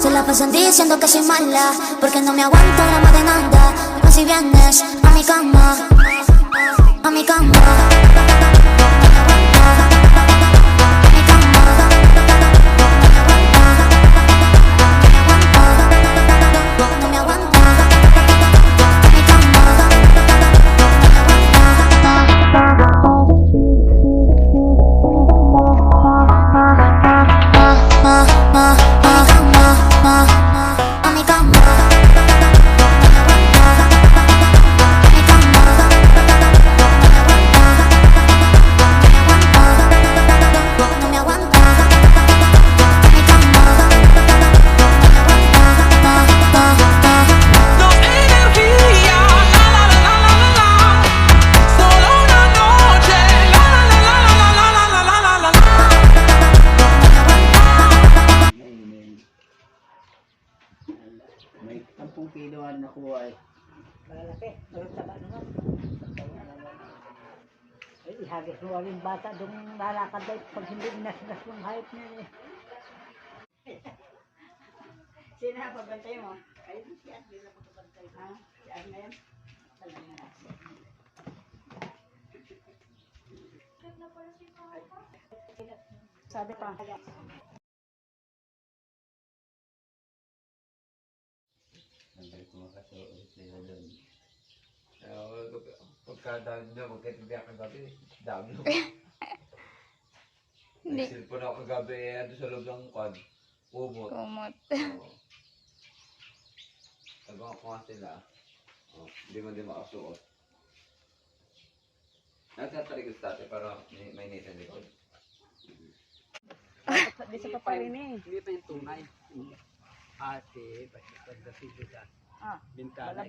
Se la pasan diciendo que soy mala porque no me aguanto la más de nada. Pero si vienes a mi cama, a mi cama, no me aguanto. May 10 kilo ang nakuha eh. Malaki. Pero taba naman. Eh, ihagis mo rin bata doon lalakad ay pag hindi nasgas yung hayop niya eh. Sino na pagbantay mo? Ay, si At, hindi na pagbantay. Ha? Si At na yan? Talaga na. Sabi pa. Nandun ko makasuot sila doon. Pagkadaan na, magkatibig ako kagabi, dami mo. Hindi. Nagsilpon ako kagabi, ando sa loob ng kwan, umot. Kumot. Tagawa ko nga sila. Hindi mo din makasuot. Nagtatalikod sa dati para may nita likod. Di sa paparin eh. Hindi pa yung tunay. Ate, pagdating sa Ah, bintana.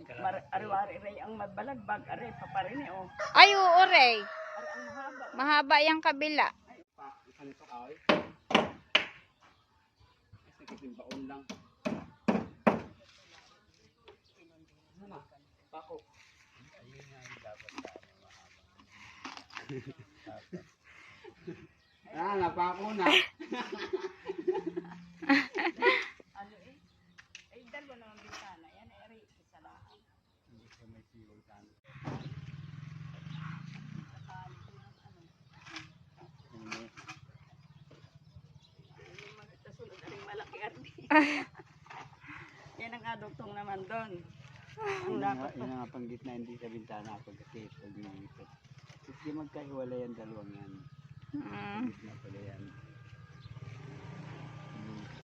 ari-ari ray ang mabalagbag, ari paparin eh oh. Ay, oo, Ray. Ari ang mahaba. Mahaba yung kabila. Ano ito kaoy? Kasi kiting baon lang. Ano na? Pako. Ayun nga yung dapat mahaba. Napako na. Ano eh? Ay, dalawa naman bintana. Yan ay ari isa lang. Hindi ko may siwag sana. Tasulod aring malaki ardi. Yan ang adugtong naman doon. Ang dapat Yun nga pang gitna hindi sa bintana pagkakit pag dito. Kasi magkahiwalay ang dalawang yan. Mm. Gitna pala yan.